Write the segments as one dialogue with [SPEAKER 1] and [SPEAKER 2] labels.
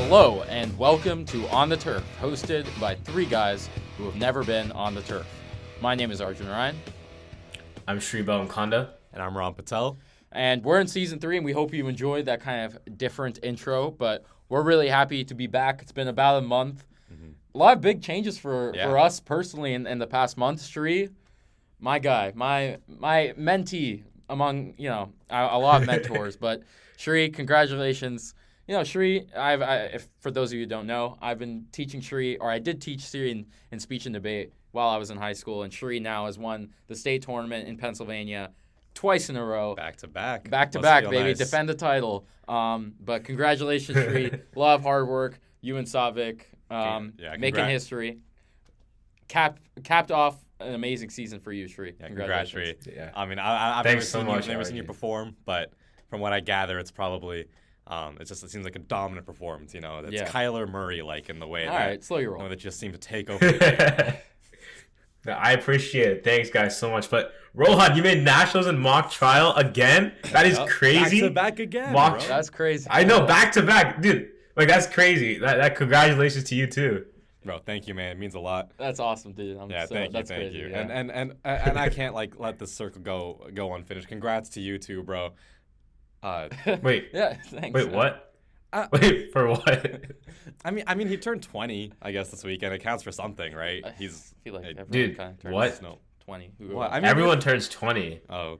[SPEAKER 1] Hello and welcome to On the Turf, hosted by three guys who have never been on the turf. My name is Arjun Ryan.
[SPEAKER 2] I'm Shribam Khanda.
[SPEAKER 3] And I'm Rohan Patel.
[SPEAKER 1] And we're in season 3, and we hope you enjoyed that kind of different intro, but we're really happy to be back. It's been about a month. A lot of big changes for us personally in the past month. Shree, my guy, my mentee among, a lot of mentors, but Shree, congratulations. Shree, if for those of you who don't know, I've been teaching Shree, or I did teach Shree in speech and debate while I was in high school, and Shree now has won the state tournament in Pennsylvania twice in a row.
[SPEAKER 3] Back to back.
[SPEAKER 1] Back to back, baby.
[SPEAKER 3] Nice.
[SPEAKER 1] Defend the title. But congratulations, Shree. A lot of hard work. You and Savik making history. Capped off an amazing season for you, Shree.
[SPEAKER 3] Yeah, congrats, Shree.
[SPEAKER 2] Yeah.
[SPEAKER 3] I mean, I've never
[SPEAKER 2] Thanks
[SPEAKER 3] seen you perform, but from what I gather, it's probably it seems like a dominant performance. That's Kyler Murray-like in the way
[SPEAKER 1] slow your roll.
[SPEAKER 3] that just seemed to take over.
[SPEAKER 2] I appreciate it. Thanks, guys, so much. But Rohan, you made nationals in mock trial again? That is crazy.
[SPEAKER 3] Back to back again,
[SPEAKER 2] bro.
[SPEAKER 1] That's crazy.
[SPEAKER 2] I know, back to back, dude. Like, that's crazy. That congratulations to you too.
[SPEAKER 3] Bro, thank you, man. It means a lot.
[SPEAKER 1] That's awesome, dude.
[SPEAKER 3] Thank you.
[SPEAKER 1] Yeah.
[SPEAKER 3] And I can't let this circle go unfinished. Congrats to you too, bro.
[SPEAKER 2] Wait.
[SPEAKER 1] Yeah, thanks.
[SPEAKER 2] Wait, what? Wait, for what?
[SPEAKER 3] I mean, he turned 20, I guess, this weekend. It counts for something, right?
[SPEAKER 1] I feel like everyone
[SPEAKER 2] dude,
[SPEAKER 1] kind of turns
[SPEAKER 2] what?
[SPEAKER 1] 20.
[SPEAKER 3] What? I mean,
[SPEAKER 2] Everyone turns 20.
[SPEAKER 3] Oh.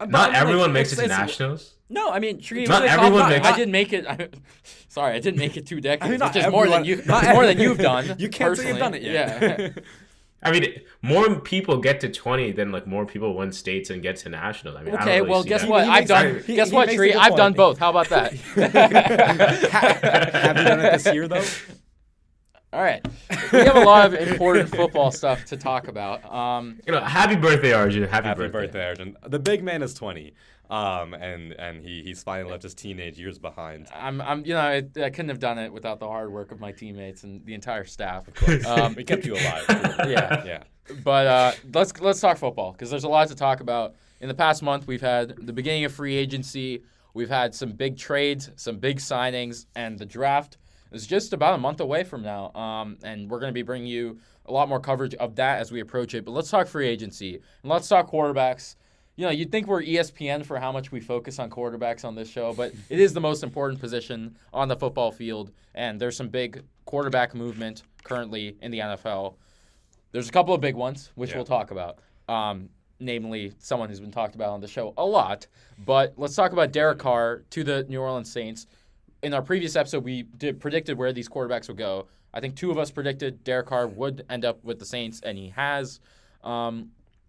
[SPEAKER 2] Not everyone makes it to nationals.
[SPEAKER 1] No, I mean, Shree,
[SPEAKER 2] Not everyone makes
[SPEAKER 1] I didn't make it. I didn't make it 2 decades,
[SPEAKER 3] not
[SPEAKER 1] which is more than you've done.
[SPEAKER 3] You can't say you've done it yet.
[SPEAKER 1] Yeah.
[SPEAKER 2] I mean, more people get to 20 than more people win states and get to nationals. I mean,
[SPEAKER 1] Okay,
[SPEAKER 2] I don't really
[SPEAKER 1] well,
[SPEAKER 2] see
[SPEAKER 1] guess
[SPEAKER 2] that.
[SPEAKER 1] what? Guess what, Shree? I've done both. How about that?
[SPEAKER 3] Have you done it this year, though?
[SPEAKER 1] All right. We have a lot of important football stuff to talk about.
[SPEAKER 2] Happy birthday, Arjun. Happy
[SPEAKER 3] birthday, Arjun. The big man is 20. And he's finally left his teenage years behind.
[SPEAKER 1] I couldn't have done it without the hard work of my teammates and the entire staff.
[SPEAKER 3] Of course. We kept you alive.
[SPEAKER 1] Yeah. But let's talk football, because there's a lot to talk about. In the past month, we've had the beginning of free agency. We've had some big trades, some big signings, and the draft is just about a month away from now. And we're going to be bringing you a lot more coverage of that as we approach it. But let's talk free agency, and let's talk quarterbacks. You'd think we're ESPN for how much we focus on quarterbacks on this show, but it is the most important position on the football field, and there's some big quarterback movement currently in the NFL. There's a couple of big ones, which we'll talk about, namely someone who's been talked about on the show a lot. But let's talk about Derek Carr to the New Orleans Saints. In our previous episode, we predicted where these quarterbacks would go. I think 2 of us predicted Derek Carr would end up with the Saints, and he has.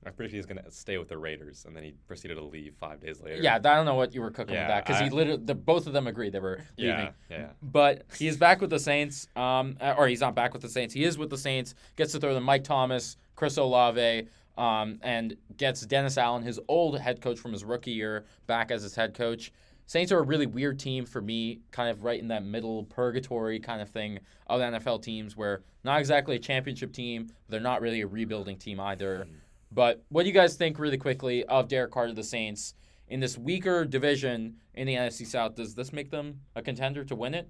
[SPEAKER 3] I predicted he was going to stay with the Raiders, and then he proceeded to leave 5 days later.
[SPEAKER 1] Yeah, I don't know what you were cooking with that, because both of them agreed they were leaving.
[SPEAKER 3] Yeah.
[SPEAKER 1] But he's back with the Saints, or he's not back with the Saints. He is with the Saints, gets to throw to Mike Thomas, Chris Olave, and gets Dennis Allen, his old head coach from his rookie year, back as his head coach. Saints are a really weird team for me, kind of right in that middle purgatory kind of thing of NFL teams, where not exactly a championship team, but they're not really a rebuilding team either. But what do you guys think, really quickly, of Derek Carr to the Saints in this weaker division in the NFC South? Does this make them a contender to win it?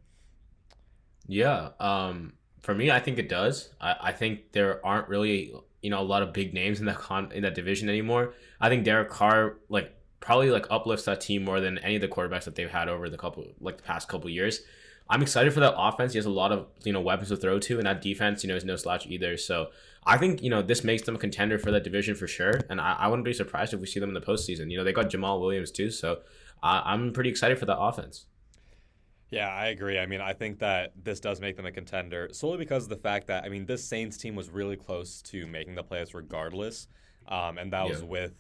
[SPEAKER 2] Yeah. For me, I think it does. I think there aren't really a lot of big names in that division anymore. I think Derek Carr probably uplifts that team more than any of the quarterbacks that they've had over the past couple years. I'm excited for that offense. He has a lot of weapons to throw to, and that defense is no slouch either. So I think this makes them a contender for that division for sure. And I wouldn't be surprised if we see them in the postseason. They got Jamal Williams too, so I'm pretty excited for that offense.
[SPEAKER 3] Yeah, I agree. I mean, I think that this does make them a contender solely because of the fact that this Saints team was really close to making the playoffs regardless, and that was with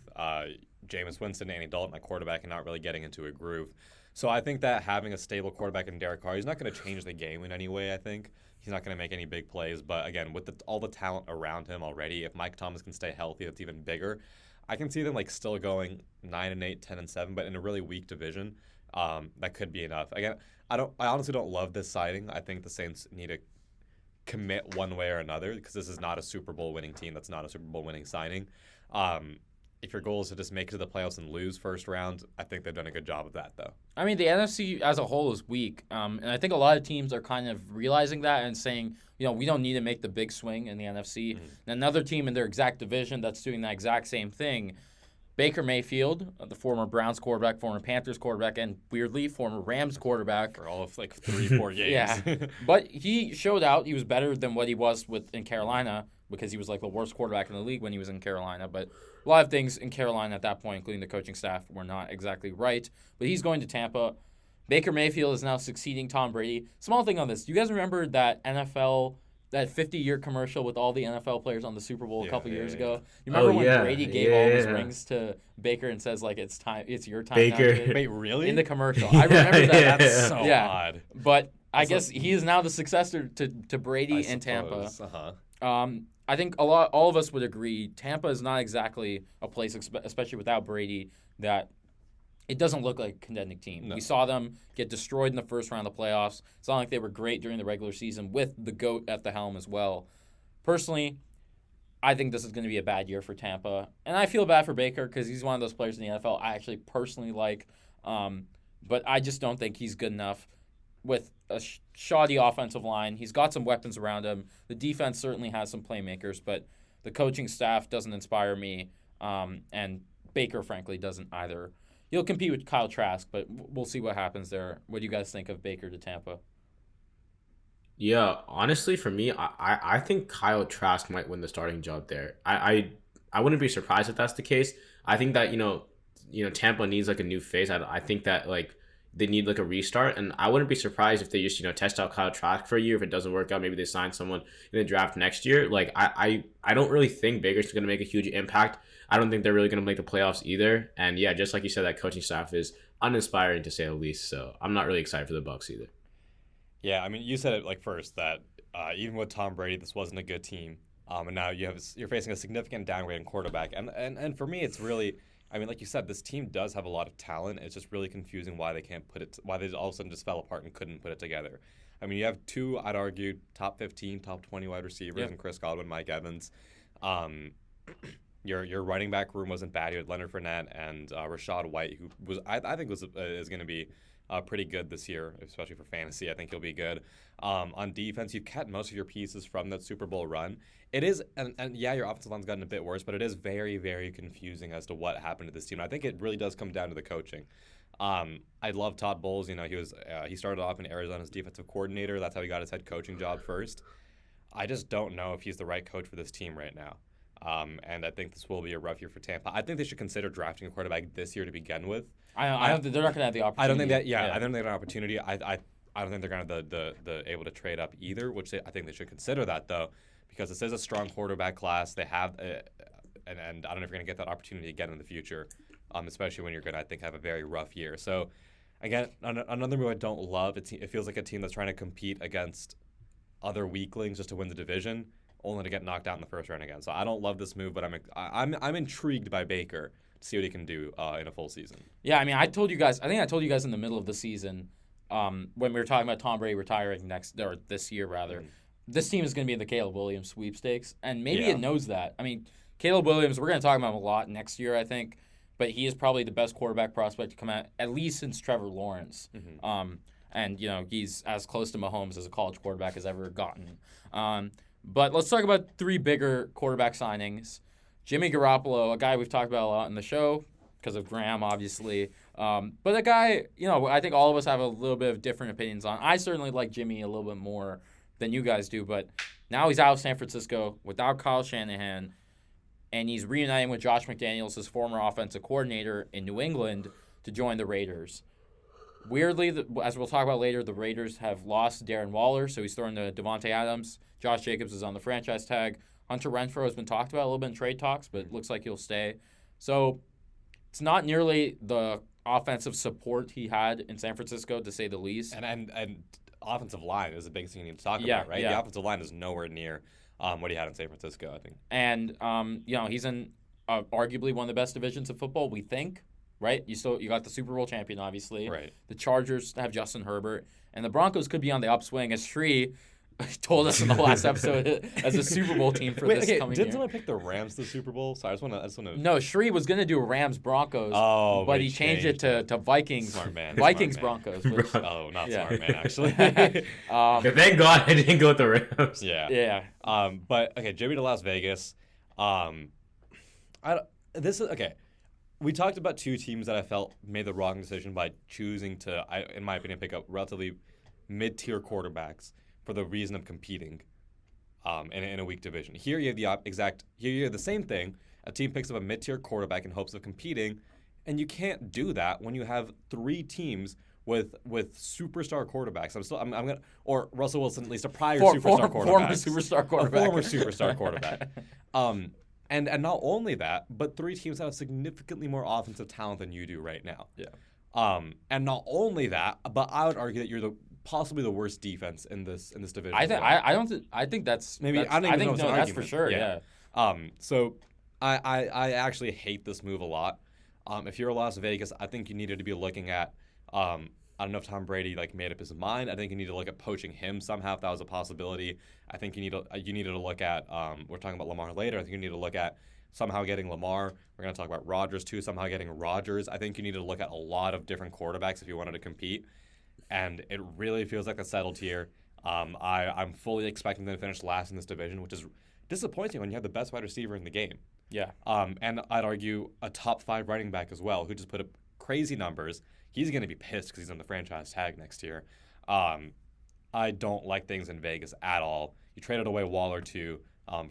[SPEAKER 3] Jameis Winston, Andy Dalton at quarterback, and not really getting into a groove. So I think that having a stable quarterback in Derek Carr, he's not going to change the game in any way, I think. He's not going to make any big plays. But, again, with all the talent around him already, if Mike Thomas can stay healthy, that's even bigger. I can see them still going 9-8, 10-7, but in a really weak division, that could be enough. Again, I honestly don't love this signing. I think the Saints need to commit one way or another, because this is not a Super Bowl winning team. That's not a Super Bowl winning signing. if your goal is to just make it to the playoffs and lose first round, I think they've done a good job of that, though.
[SPEAKER 1] I mean, the NFC as a whole is weak, and I think a lot of teams are kind of realizing that and saying, we don't need to make the big swing in the NFC. Mm-hmm. And another team in their exact division that's doing that exact same thing, Baker Mayfield, the former Browns quarterback, former Panthers quarterback, and weirdly, former Rams quarterback.
[SPEAKER 3] For all of 3-4 games.
[SPEAKER 1] Yeah. But he showed out. He was better than what he was in Carolina because he was the worst quarterback in the league when he was in Carolina. But a lot of things in Carolina at that point, including the coaching staff, were not exactly right. But he's going to Tampa. Baker Mayfield is now succeeding Tom Brady. Small thing on this. Do you guys remember that 50-year commercial with all the NFL players on the Super Bowl a couple years ago? You remember when Brady gave all his rings to Baker and says, it's your time
[SPEAKER 2] Baker.
[SPEAKER 1] now?
[SPEAKER 3] Wait, really?
[SPEAKER 1] In the commercial. I remember that.
[SPEAKER 3] That's so odd.
[SPEAKER 1] But I guess he is now the successor to Brady in Tampa. I think all of us would agree Tampa is not exactly a place, especially without Brady, that it doesn't look like a contending team. No. We saw them get destroyed in the first round of the playoffs. It's not like they were great during the regular season with the GOAT at the helm as well. Personally, I think this is going to be a bad year for Tampa. And I feel bad for Baker because he's one of those players in the NFL I actually personally like. But I just don't think he's good enough with a shoddy offensive line. He's got some weapons around him. The defense certainly has some playmakers, but the coaching staff doesn't inspire me. And Baker, frankly, doesn't either. He'll compete with Kyle Trask, but we'll see what happens there. What do you guys think of Baker to Tampa?
[SPEAKER 2] Yeah, honestly, for me, I think Kyle Trask might win the starting job there. I wouldn't be surprised if that's the case. I think that Tampa needs a new face. I think that they need a restart, and I wouldn't be surprised if they just test out Kyle Trask for a year. If it doesn't work out, maybe they sign someone in the draft next year. I don't really think Baker's going to make a huge impact. I don't think they're really going to make the playoffs either. And yeah, just like you said, that coaching staff is uninspiring to say the least. So I'm not really excited for the Bucs either.
[SPEAKER 3] Yeah, I mean, you said it first that even with Tom Brady, this wasn't a good team. And now you're facing a significant downgrade in quarterback. And for me, it's really, I mean, like you said, this team does have a lot of talent. It's just really confusing why they all of a sudden just fell apart and couldn't put it together. I mean, you have two, I'd argue, top 15, top 20 wide receivers, and Chris Godwin, Mike Evans. Your running back room wasn't bad. You had Leonard Fournette and Rachaad White, who was I think is going to be pretty good this year, especially for fantasy. I think he'll be good. On defense, you've kept most of your pieces from that Super Bowl run. It is, and yeah, your offensive line's gotten a bit worse, but it is very, very confusing as to what happened to this team. I think it really does come down to the coaching. I love Todd Bowles. He started off in Arizona's defensive coordinator. That's how he got his head coaching job first. I just don't know if he's the right coach for this team right now. And I think this will be a rough year for Tampa. I think they should consider drafting a quarterback this year to begin with.
[SPEAKER 1] They're not going to have the opportunity.
[SPEAKER 3] I don't think that. Yeah, I don't think they have an opportunity. I don't think they're going to the able to trade up either. Which I think they should consider that though, because this is a strong quarterback class. They have, and I don't know if you're going to get that opportunity again in the future, especially when you're going to, I think, have a very rough year. So, again, another move I don't love. It feels like a team that's trying to compete against other weaklings just to win the division, only to get knocked out in the first round again. So I don't love this move, but I'm intrigued by Baker to see what he can do in a full season.
[SPEAKER 1] Yeah, I mean, I told you guys in the middle of the season when we were talking about Tom Brady retiring this year rather. Mm-hmm. This team is going to be in the Caleb Williams sweepstakes, and maybe it knows that. I mean, Caleb Williams, we're going to talk about him a lot next year, I think, but he is probably the best quarterback prospect to come out at least since Trevor Lawrence. Mm-hmm. And he's as close to Mahomes as a college quarterback has ever gotten. But let's talk about three bigger quarterback signings. Jimmy Garoppolo, a guy we've talked about a lot in the show because of Graham, obviously. But a guy, I think all of us have a little bit of different opinions on. I certainly like Jimmy a little bit more than you guys do. But now he's out of San Francisco without Kyle Shanahan, and he's reuniting with Josh McDaniels, his former offensive coordinator in New England, to join the Raiders. Weirdly, as we'll talk about later, the Raiders have lost Darren Waller, so he's throwing to Devontae Adams. Josh Jacobs is on the franchise tag. Hunter Renfrow has been talked about a little bit in trade talks, but it looks like he'll stay. So it's not nearly the offensive support he had in San Francisco, to say the least.
[SPEAKER 3] And offensive line is the biggest thing you need to talk about, right? Yeah. The offensive line is nowhere near what he had in San Francisco, I think.
[SPEAKER 1] And he's in arguably one of the best divisions of football, we think. Right, you got the Super Bowl champion, obviously.
[SPEAKER 3] Right.
[SPEAKER 1] The Chargers have Justin Herbert, and the Broncos could be on the upswing as Shree told us in the last episode as a Super Bowl team for this coming year.
[SPEAKER 3] Didn't someone pick the Rams to the Super Bowl? Sorry, I just want to.
[SPEAKER 1] No, Shree was gonna do Rams Broncos, but he changed it to Vikings.
[SPEAKER 3] Smart man.
[SPEAKER 1] Vikings
[SPEAKER 3] Smart man.
[SPEAKER 1] Broncos. Which,
[SPEAKER 3] not smart man actually.
[SPEAKER 2] Thank God I didn't go with the Rams.
[SPEAKER 3] Yeah. But okay, Jimmy to Las Vegas. This is okay. We talked about two teams that I felt made the wrong decision by choosing to, in my opinion, pick up relatively mid-tier quarterbacks for the reason of competing in a weak division. Here you have the same thing. A team picks up a mid-tier quarterback in hopes of competing, and you can't do that when you have three teams with superstar quarterbacks. I'm gonna, or Russell Wilson, at least a prior superstar quarterback. Former superstar quarterback. And not only that, but three teams have significantly more offensive talent than you do right now.
[SPEAKER 1] Yeah.
[SPEAKER 3] And not only that, but I would argue that you're possibly the worst defense in this division.
[SPEAKER 1] I think that's
[SPEAKER 3] maybe
[SPEAKER 1] that's,
[SPEAKER 3] I don't even know
[SPEAKER 1] think
[SPEAKER 3] it's
[SPEAKER 1] no,
[SPEAKER 3] an
[SPEAKER 1] that's
[SPEAKER 3] argument.
[SPEAKER 1] for sure. Yeah.
[SPEAKER 3] So I actually hate this move a lot. If you're Las Vegas, I think you needed to be looking at. I don't know if Tom Brady made up his mind. I think you need to look at poaching him somehow if that was a possibility. I think you needed to look at. We're talking about Lamar later. I think you need to look at somehow getting Lamar. We're going to talk about Rodgers too. Somehow getting Rodgers. I think you need to look at a lot of different quarterbacks if you wanted to compete. And it really feels like a settled here. I'm fully expecting them to finish last in this division, which is disappointing when you have the best wide receiver in the game.
[SPEAKER 1] Yeah.
[SPEAKER 3] And I'd argue a top 5 running back as well, who just put up crazy numbers. He's going to be pissed because he's on the franchise tag next year. I don't like things in Vegas at all. You traded away Waller too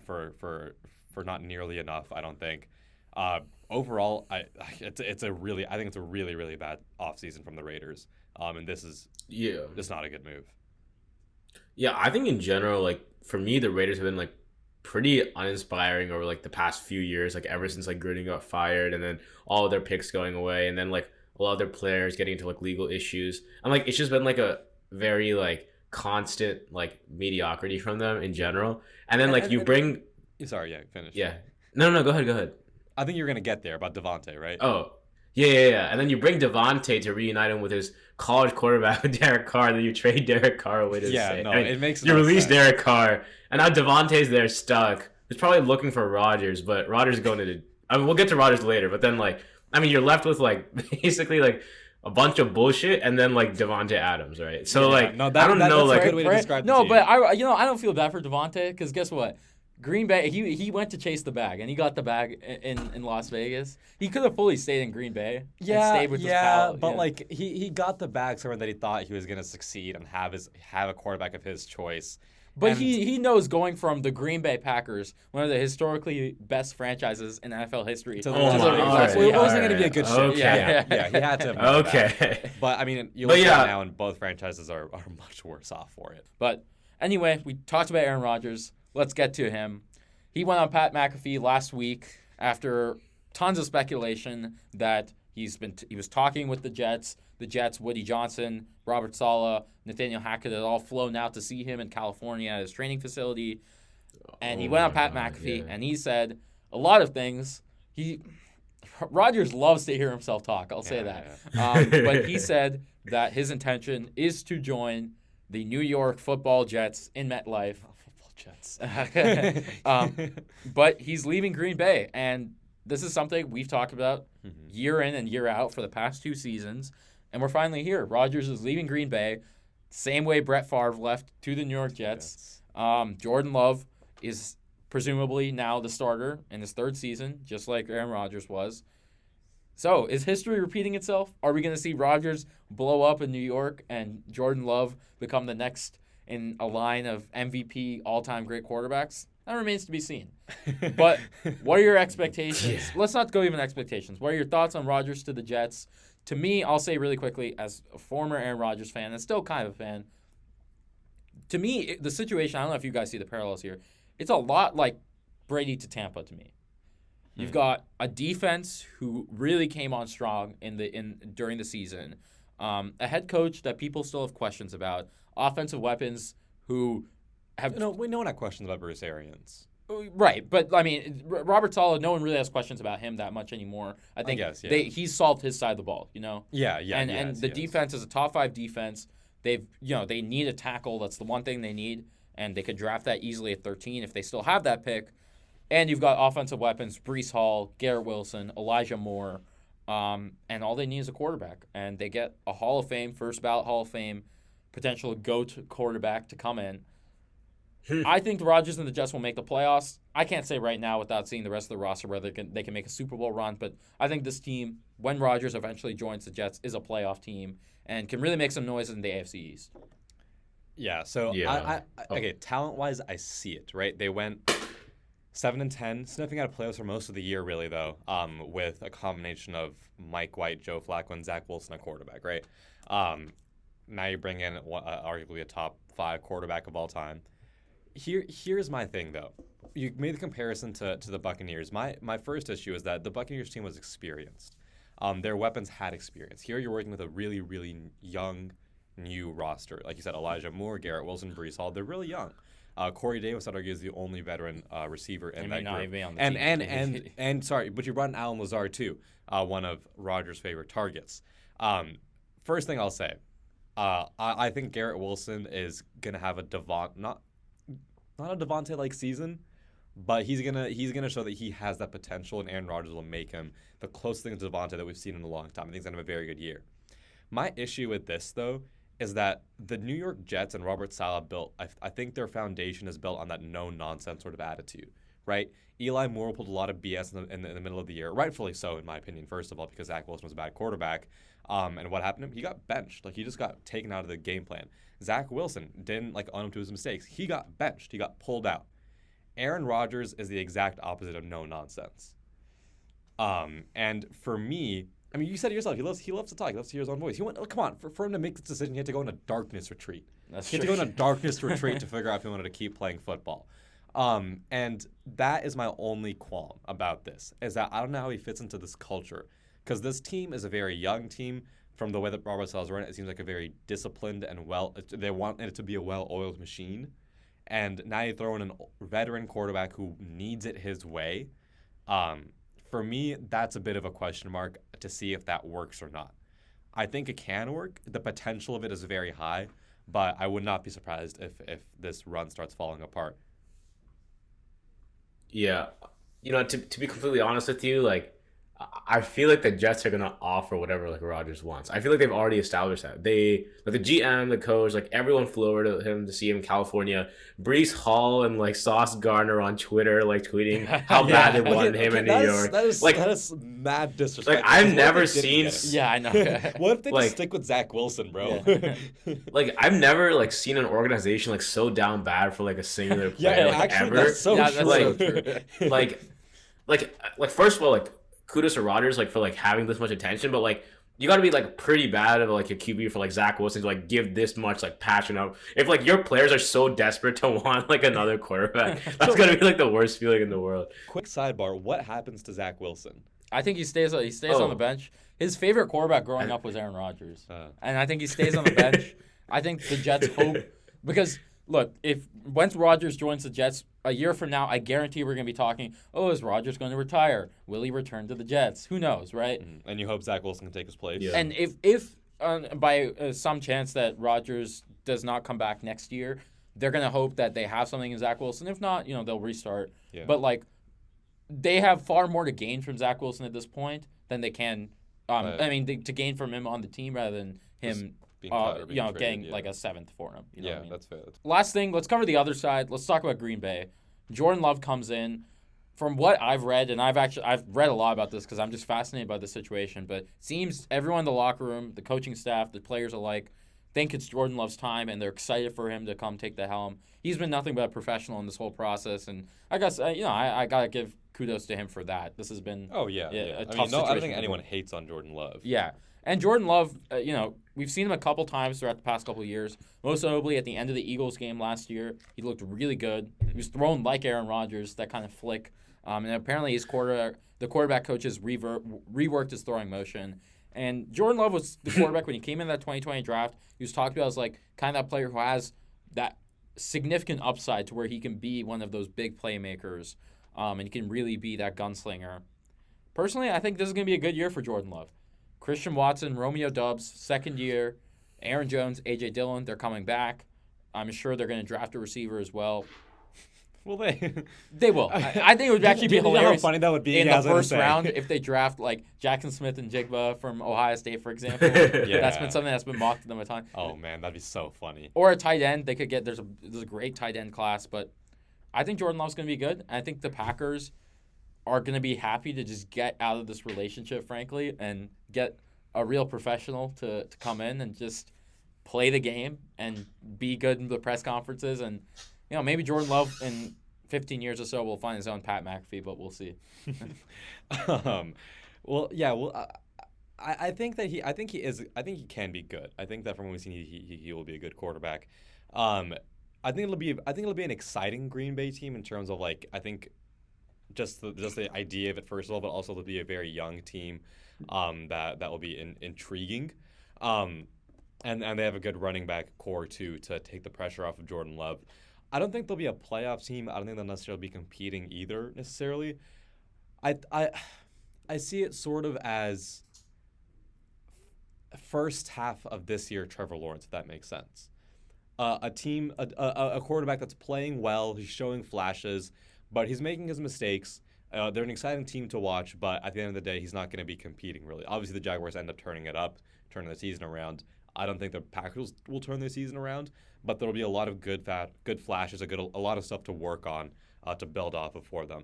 [SPEAKER 3] for not nearly enough, I don't think. Overall, I think it's a really, really bad offseason from the Raiders. And this is not a good move.
[SPEAKER 2] Yeah, I think in general, for me, the Raiders have been pretty uninspiring over the past few years. Ever since Gruden got fired, and then all of their picks going away, and then a lot of their players getting into legal issues. And it's just been a very constant mediocrity from them in general. And then bring.
[SPEAKER 3] Sorry, finish.
[SPEAKER 2] Yeah. No, go ahead.
[SPEAKER 3] I think you're gonna get there about Devontae, right?
[SPEAKER 2] Oh. Yeah. And then you bring Devontae to reunite him with his college quarterback with Derek Carr, then you trade Derek Carr away to the state.
[SPEAKER 3] It makes
[SPEAKER 2] you
[SPEAKER 3] no
[SPEAKER 2] release
[SPEAKER 3] sense.
[SPEAKER 2] Derek Carr, and now Devontae's there stuck. He's probably looking for Rodgers, but Rodgers is going to. We'll get to Rodgers later, but then you're left with basically a bunch of bullshit, and then Devontae Adams, right? So I don't know,
[SPEAKER 3] that's a good way to describe the team.
[SPEAKER 1] But I don't feel bad for Devontae because guess what? Green Bay, he went to chase the bag, and he got the bag in Las Vegas. He could have fully stayed in Green Bay and stayed with his pal.
[SPEAKER 3] But he got the bag somewhere that he thought he was going to succeed and have a quarterback of his choice.
[SPEAKER 1] But he knows going from the Green Bay Packers, one of the historically best franchises in NFL history,
[SPEAKER 3] it wasn't going to be a good shit.
[SPEAKER 1] Yeah,
[SPEAKER 3] he had to. Okay. But you look at it now, and both franchises are much worse off for it.
[SPEAKER 1] But anyway, we talked about Aaron Rodgers. Let's get to him. He went on Pat McAfee last week after tons of speculation that he was talking with the Jets, Woody Johnson, Robert Saleh, Nathaniel Hackett had all flown out to see him in California at his training facility. And he went on Pat McAfee, and he said a lot of things. Rodgers loves to hear himself talk, I'll say that. But he said that his intention is to join the New York Football Jets in MetLife.
[SPEAKER 3] Jets.
[SPEAKER 1] But he's leaving Green Bay, and this is something we've talked about year in and year out for the past 2 seasons, and we're finally here. Rodgers is leaving Green Bay, same way Brett Favre left to the New York Jets. Jordan Love is presumably now the starter in his 3rd season, just like Aaron Rodgers was. So, is history repeating itself? Are we going to see Rodgers blow up in New York and Jordan Love become the next in a line of MVP all-time great quarterbacks? That remains to be seen. But what are your expectations? Let's not go even expectations. What are your thoughts on Rodgers to the Jets? To me, I'll say really quickly, as a former Aaron Rodgers fan and still kind of a fan, to me, the situation, I don't know if you guys see the parallels here, it's a lot like Brady to Tampa to me. You've got a defense who really came on strong during the season, a head coach that people still have questions about, offensive weapons who have...
[SPEAKER 3] we don't have questions about Bruce Arians.
[SPEAKER 1] Right, but Robert Saleh, no one really has questions about him that much anymore. I think he's solved his side of the ball, And the defense is a top 5 defense. They need a tackle. That's the one thing they need. and they could draft that easily at 13 if they still have that pick. And you've got offensive weapons, Breece Hall, Garrett Wilson, Elijah Moore, and all they need is a quarterback. And they get a Hall of Fame, first ballot Hall of Fame, potential GOAT quarterback to come in. I think the Rodgers and the Jets will make the playoffs. I can't say right now without seeing the rest of the roster whether they can make a Super Bowl run, but I think this team, when Rodgers eventually joins the Jets, is a playoff team and can really make some noise in the AFC East.
[SPEAKER 3] Yeah, so okay, talent-wise, I see it, right? They went 7-10, sniffing out of playoffs for most of the year, really, though, with a combination of Mike White, Joe Flacco, and Zach Wilson at quarterback, right? Now you bring in arguably a top 5 quarterback of all time. Here's my thing, though. You made the comparison to the Buccaneers. My first issue is that the Buccaneers team was experienced. Their weapons had experience. Here you're working with a really, really young, new roster. Like you said, Elijah Moore, Garrett Wilson, Breece Hall. They're really young. Corey Davis, I'd argue, is the only veteran receiver in that group. And sorry, but you brought in Alan Lazard too, one of Rodgers' favorite targets. First thing I'll say, I think Garrett Wilson is gonna have a not a Devontae-like season, but he's gonna show that he has that potential, and Aaron Rodgers will make him the closest thing to Devontae that we've seen in a long time. I think he's gonna have a very good year. My issue with this, though, is that the New York Jets and Robert Saleh I think their foundation is built on that no-nonsense sort of attitude, right? Eli Moore pulled a lot of BS in the middle of the year, rightfully so, in my opinion, first of all, because Zach Wilson was a bad quarterback. And what happened to him? He got benched. Like, he just got taken out of the game plan. Zach Wilson didn't, own up to his mistakes. He got benched. He got pulled out. Aaron Rodgers is the exact opposite of no-nonsense. And for me, I mean, you said it yourself. He loves to talk. He loves to hear his own voice. Come on. For him to make this decision, he had to go on a darkness retreat. He had to go on a darkness retreat to figure out if he wanted to keep playing football. And that is my only qualm about this, is that I don't know how he fits into this culture. Because this team is a very young team. From the way that Robert Saleh's run it, seems like a very disciplined and they want it to be a well-oiled machine. And now you throw in a veteran quarterback who needs it his way. For me, that's a bit of a question mark to see if that works or not. I think it can work. The potential of it is very high, but I would not be surprised if this run starts falling apart.
[SPEAKER 2] Yeah. To be completely honest with you, I feel like the Jets are gonna offer whatever Rodgers wants. I feel like they've already established that. They the GM, the coach, everyone flew over to him to see him in California. Breece Hall and Sauce Gardner on Twitter tweeting how bad they wanted him in New York.
[SPEAKER 3] That is mad disrespect.
[SPEAKER 2] I've never seen.
[SPEAKER 1] Yeah, I know.
[SPEAKER 3] What if they just stick with Zach Wilson, bro?
[SPEAKER 2] Yeah. I've never seen an organization so down bad for a singular player
[SPEAKER 3] actually,
[SPEAKER 2] ever.
[SPEAKER 3] That's so true.
[SPEAKER 2] First of all, kudos to Rodgers for having this much attention, but you got to be pretty bad of a QB for Zach Wilson to give this much passion out. If your players are so desperate to want another quarterback, that's gonna be the worst feeling in the world.
[SPEAKER 3] Quick sidebar: what happens to Zach Wilson?
[SPEAKER 1] I think he stays on the bench. His favorite quarterback growing up was Aaron Rodgers, and I think he stays on the bench. I think the Jets hope because look, once Rodgers joins the Jets a year from now, I guarantee we're going to be talking, is Rodgers going to retire? Will he return to the Jets? Who knows, right?
[SPEAKER 3] And you hope Zach Wilson can take his place.
[SPEAKER 1] Yeah. And if by some chance that Rodgers does not come back next year, they're going to hope that they have something in Zach Wilson. If not, they'll restart. Yeah. But, they have far more to gain from Zach Wilson at this point than they can to gain from him on the team rather than him getting a seventh for him. You know what I mean?
[SPEAKER 3] That's fair.
[SPEAKER 1] Last thing, let's cover the other side. Let's talk about Green Bay. Jordan Love comes in. From what I've read, and I've read a lot about this because I'm just fascinated by the situation, but it seems everyone in the locker room, the coaching staff, the players alike, think it's Jordan Love's time, and they're excited for him to come take the helm. He's been nothing but a professional in this whole process, and I guess I gotta give kudos to him for that. This has been
[SPEAKER 3] a tough situation. I don't think anyone hates on Jordan Love.
[SPEAKER 1] Yeah. And Jordan Love, we've seen him a couple times throughout the past couple of years. Most notably at the end of the Eagles game last year, he looked really good. He was thrown like Aaron Rodgers, that kind of flick. And apparently the quarterback coaches reworked his throwing motion. And Jordan Love was the quarterback when he came in that 2020 draft. He was talked about as kind of that player who has that significant upside to where he can be one of those big playmakers, and he can really be that gunslinger. Personally, I think this is going to be a good year for Jordan Love. Christian Watson, Romeo Doubs, second year. Aaron Jones, A.J. Dillon, they're coming back. I'm sure they're going to draft a receiver as well.
[SPEAKER 3] Will they?
[SPEAKER 1] They will. I think it would actually be hilarious.
[SPEAKER 3] You know how funny that would be
[SPEAKER 1] in the first round if they draft like Jackson Smith and Jigba from Ohio State, for example. That's been something that's been mocked to them a ton.
[SPEAKER 3] Oh man, that'd be so funny.
[SPEAKER 1] Or a tight end. They could get. There's a great tight end class, but I think Jordan Love's going to be good. I think the Packers are going to be happy to just get out of this relationship, frankly, and get a real professional to come in and just play the game and be good in the press conferences. And, maybe Jordan Love in 15 years or so will find his own Pat McAfee, but we'll see.
[SPEAKER 3] I think he can be good. I think that from what we've seen, he will be a good quarterback. I think it'll be an exciting Green Bay team in terms of like I think just the idea of it first of all, but also to be a very young team that will be intriguing. And they have a good running back core too to take the pressure off of Jordan Love. I don't think they'll be a playoff team. I don't think they'll necessarily be competing either necessarily. I see it sort of as first half of this year Trevor Lawrence, if that makes sense. A quarterback that's playing well, he's showing flashes, but he's making his mistakes. They're an exciting team to watch, but at the end of the day, he's not going to be competing really. Obviously, the Jaguars end up turning the season around. I don't think the Packers will turn their season around, but there'll be a lot of good flashes, a lot of stuff to work on to build off of for them.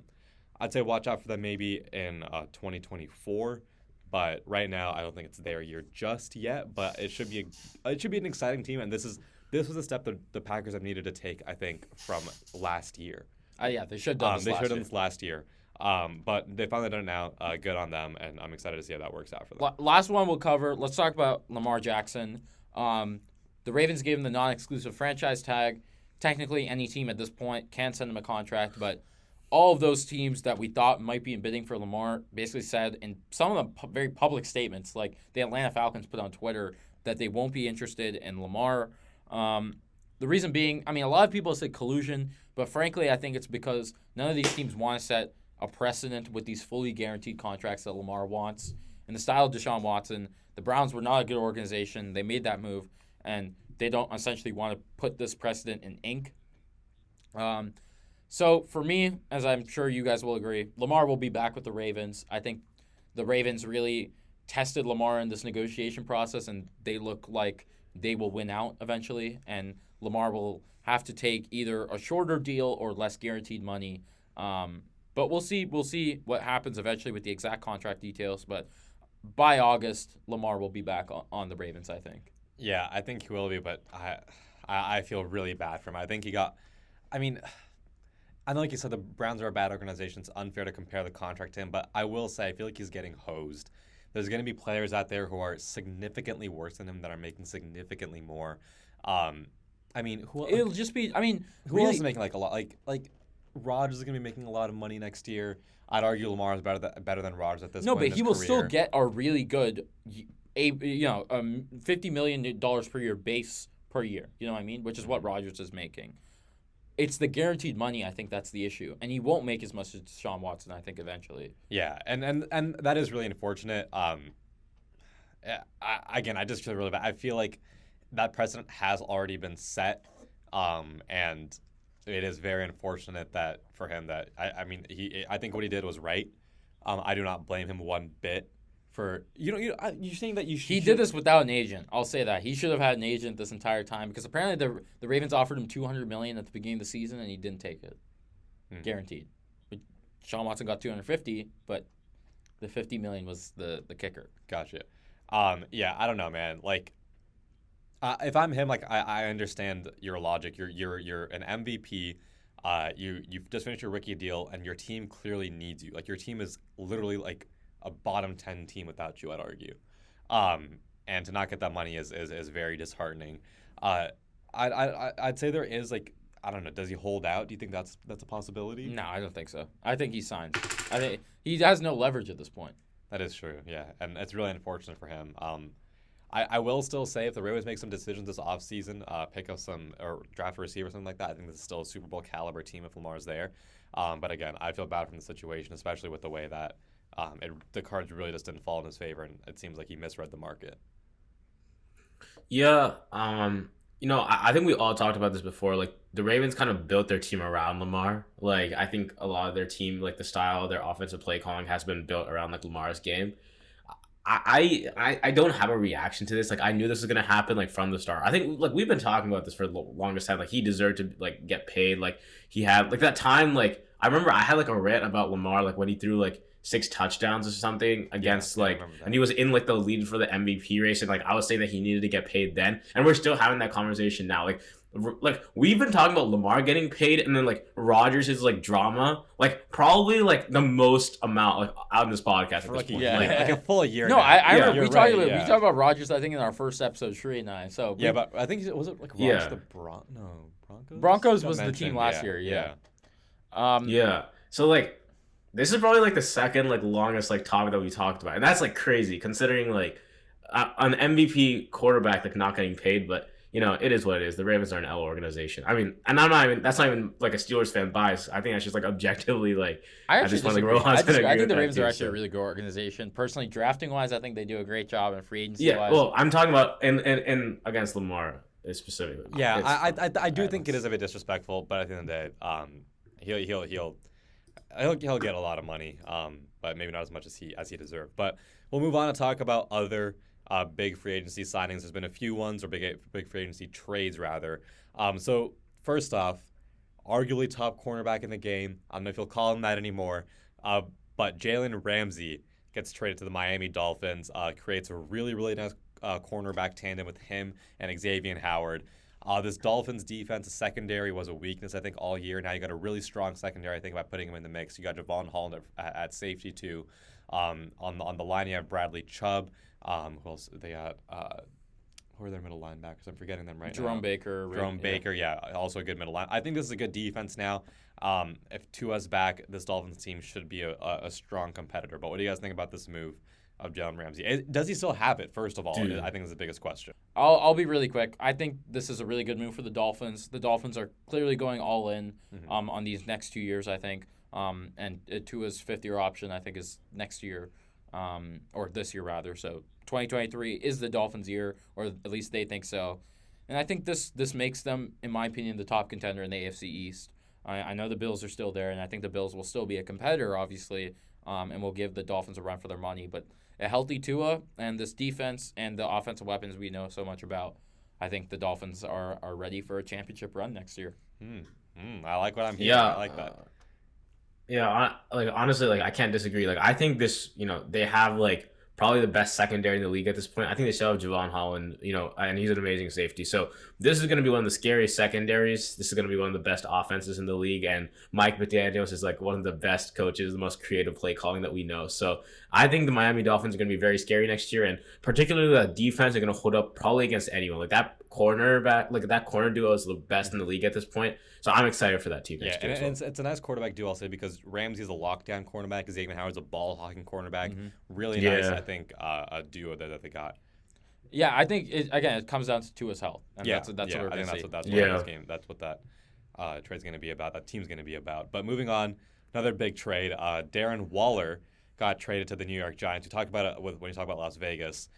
[SPEAKER 3] I'd say watch out for them maybe in 2024, but right now I don't think it's their year just yet. But it should be an exciting team, and this was a step that the Packers have needed to take, I think, from last year.
[SPEAKER 1] They should have done
[SPEAKER 3] this last year. But they finally done it now. Good on them, and I'm excited to see how that works out for them.
[SPEAKER 1] Last one we'll cover. Let's talk about Lamar Jackson. The Ravens gave him the non-exclusive franchise tag. Technically, any team at this point can send him a contract, but all of those teams that we thought might be bidding for Lamar basically said in some of the very public statements, like the Atlanta Falcons put on Twitter, that they won't be interested in Lamar. The reason being, a lot of people say collusion, but frankly, I think it's because none of these teams want to set a precedent with these fully guaranteed contracts that Lamar wants. In the style of Deshaun Watson, the Browns were not a good organization. They made that move, and they don't essentially want to put this precedent in ink. So for me, as I'm sure you guys will agree, Lamar will be back with the Ravens. I think the Ravens really tested Lamar in this negotiation process, and they look like they will win out eventually, and Lamar will have to take either a shorter deal or less guaranteed money. But we'll see what happens eventually with the exact contract details. But by August, Lamar will be back on the Ravens, I think.
[SPEAKER 3] Yeah, I think he will be, but I feel really bad for him. I think he got – I know, like you said, the Browns are a bad organization. It's unfair to compare the contract to him, but I will say I feel like he's getting hosed. There's going to be players out there who are significantly worse than him that are making significantly more.
[SPEAKER 1] It'll just be –
[SPEAKER 3] who else is making like a lot? Like Rodgers is going to be making a lot of money next year. I'd argue Lamar is better than Rodgers at this point.
[SPEAKER 1] No, but
[SPEAKER 3] in his
[SPEAKER 1] he will
[SPEAKER 3] career.
[SPEAKER 1] Still get a really good $50 million per year base per year. You know what I mean? Which is what Rodgers is making. It's the guaranteed money, I think that's the issue. And he won't make as much as Deshaun Watson, I think, eventually.
[SPEAKER 3] Yeah, and that is really unfortunate. I just feel really bad. I feel like that precedent has already been set, and it is very unfortunate that for him that I think what he did was right. I do not blame him one bit for you're saying that
[SPEAKER 1] he did this without an agent. I'll say that he should have had an agent this entire time because apparently the Ravens offered him $200 million at the beginning of the season and he didn't take it, guaranteed. But Deshaun Watson got $250, but the $50 million was the kicker.
[SPEAKER 3] Gotcha. Yeah, I don't know, man. Like, if I'm him, like I understand your logic. You're an MVP. You've just finished your rookie deal, and your team clearly needs you. Like your team is literally like a bottom 10 team without you, I'd argue. And to not get that money is very disheartening. I'd say there is like I don't know. Does he hold out? Do you think that's a possibility?
[SPEAKER 1] No, I don't think so. I think he signs. I think he has no leverage at this point.
[SPEAKER 3] That is true, yeah, and it's really unfortunate for him. I will still say if the Ravens make some decisions this offseason, pick up some or draft a receiver or something like that, I think this is still a Super Bowl caliber team if Lamar's there. But again, I feel bad from the situation, especially with the way that the cards really just didn't fall in his favor, and it seems like he misread the market.
[SPEAKER 2] Yeah, I think we all talked about this before. Like the Ravens kind of built their team around Lamar. Like I think a lot of their team, like the style of their offensive play calling, has been built around like Lamar's game. I don't have a reaction to this. Like I knew this was gonna happen like from the start. I think like we've been talking about this for the longest time. Like he deserved to like get paid. Like he had like that time. Like I remember I had like a rant about Lamar like when he threw like 6 touchdowns or something against and he was in like the lead for the MVP race, and like I was saying that he needed to get paid then, and we're still having that conversation now. Like we've been talking about Lamar getting paid, and then like Rodgers is like drama, like probably like the most amount like on this podcast at this point.
[SPEAKER 3] Like a full year.
[SPEAKER 1] No,
[SPEAKER 3] now.
[SPEAKER 1] I remember we talked
[SPEAKER 3] right,
[SPEAKER 1] we talked about Rodgers. I think in our first episode, Shree and I. So
[SPEAKER 3] but I think was it like Rodgers the Broncos?
[SPEAKER 1] Broncos was the team last year. Yeah.
[SPEAKER 2] So like. This is probably like the second like longest like topic that we talked about, and that's like crazy considering like an MVP quarterback like not getting paid. But it is what it is. The Ravens are an L organization. I mean, and that's not even like a Steelers fan bias. I think that's just like objectively like
[SPEAKER 1] I think the Ravens are actually
[SPEAKER 2] a
[SPEAKER 1] really good organization. Personally, drafting wise, I think they do a great job in free agency.
[SPEAKER 2] Yeah, well, I'm talking about in against Lamar specifically.
[SPEAKER 3] Yeah, I do think it is a bit disrespectful, but at the end of the day, he'll get a lot of money, but maybe not as much as he deserved. But we'll move on to talk about other big free agency signings. There's been a few ones, or big free agency trades rather. So first off, arguably top cornerback in the game. I don't know if you'll call him that anymore, but Jalen Ramsey gets traded to the Miami Dolphins. Creates a really, really nice cornerback tandem with him and Xavier Howard. This Dolphins defense, secondary was a weakness, I think, all year. Now you got a really strong secondary, I think, by putting him in the mix. You got Javon Holland at safety, too. On the line, you have Bradley Chubb. Who else? They got who are their middle linebackers? I'm forgetting them right now.
[SPEAKER 1] Jerome Baker,
[SPEAKER 3] yeah, also a good middle line. I think this is a good defense now. If Tua's back, this Dolphins team should be a strong competitor. But what do you guys think about this move of Jalen Ramsey? Does he still have it, first of all?
[SPEAKER 2] Dude.
[SPEAKER 3] I think is the biggest question.
[SPEAKER 1] I'll be really quick. I think this is a really good move for the Dolphins. The Dolphins are clearly going all in on these next 2 years, I think. And Tua's fifth-year option, I think, is next year, or this year, rather. So 2023 is the Dolphins' year, or at least they think so. And I think this makes them, in my opinion, the top contender in the AFC East. I know the Bills are still there, and I think the Bills will still be a competitor, obviously, and will give the Dolphins a run for their money. But a healthy Tua and this defense and the offensive weapons we know so much about, I think the Dolphins are ready for a championship run next year.
[SPEAKER 3] I like what I'm hearing. I like that.
[SPEAKER 2] Honestly, I can't disagree. I think this, they have probably the best secondary in the league at this point. I think they still have Javon Holland, and he's an amazing safety. So this is going to be one of the scariest secondaries. This is going to be one of the best offenses in the league. And Mike McDaniels is one of the best coaches, the most creative play calling that we know. So I think the Miami Dolphins are going to be very scary next year. And particularly that defense are going to hold up probably against anyone. That cornerback, that corner duo is the best in the league at this point. So I'm excited for that team next year.
[SPEAKER 3] And it's a nice quarterback duo, I'll say, because Ramsey's a lockdown cornerback, Xavier Howard's a ball-hawking cornerback. Really nice, I think, a duo that they got.
[SPEAKER 1] Yeah, I think it comes down to Tua's health. And that's what we're going to see.
[SPEAKER 3] That's what that trade's going to be about. That team's going to be about. But moving on, another big trade. Darren Waller got traded to the New York Giants. You talk about it when you talk about Las Vegas.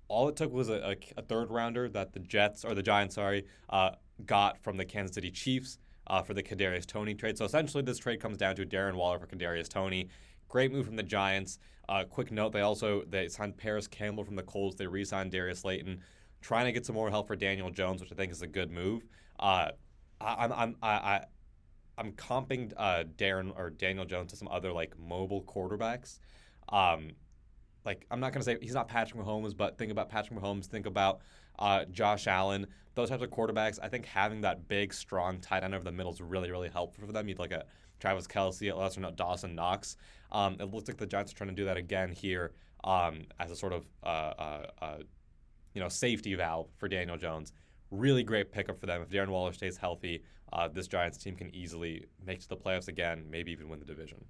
[SPEAKER 3] All it took was a third rounder that the Giants got from the Kansas City Chiefs for the Kadarius Toney trade. So essentially, this trade comes down to Darren Waller for Kadarius Toney. Great move from the Giants. Quick note: they signed Paris Campbell from the Colts. They re-signed Darius Slayton, trying to get some more help for Daniel Jones, which I think is a good move. I'm comping Daniel Jones to some other mobile quarterbacks. I'm not gonna say he's not Patrick Mahomes, but think about Patrick Mahomes. Think about Josh Allen. Those types of quarterbacks. I think having that big, strong tight end over the middle is really, really helpful for them. You'd a Travis Kelce, a lesser known Dawson Knox. It looks like the Giants are trying to do that again here as a sort of safety valve for Daniel Jones. Really great pickup for them. If Darren Waller stays healthy, this Giants team can easily make it to the playoffs again, maybe even win the division.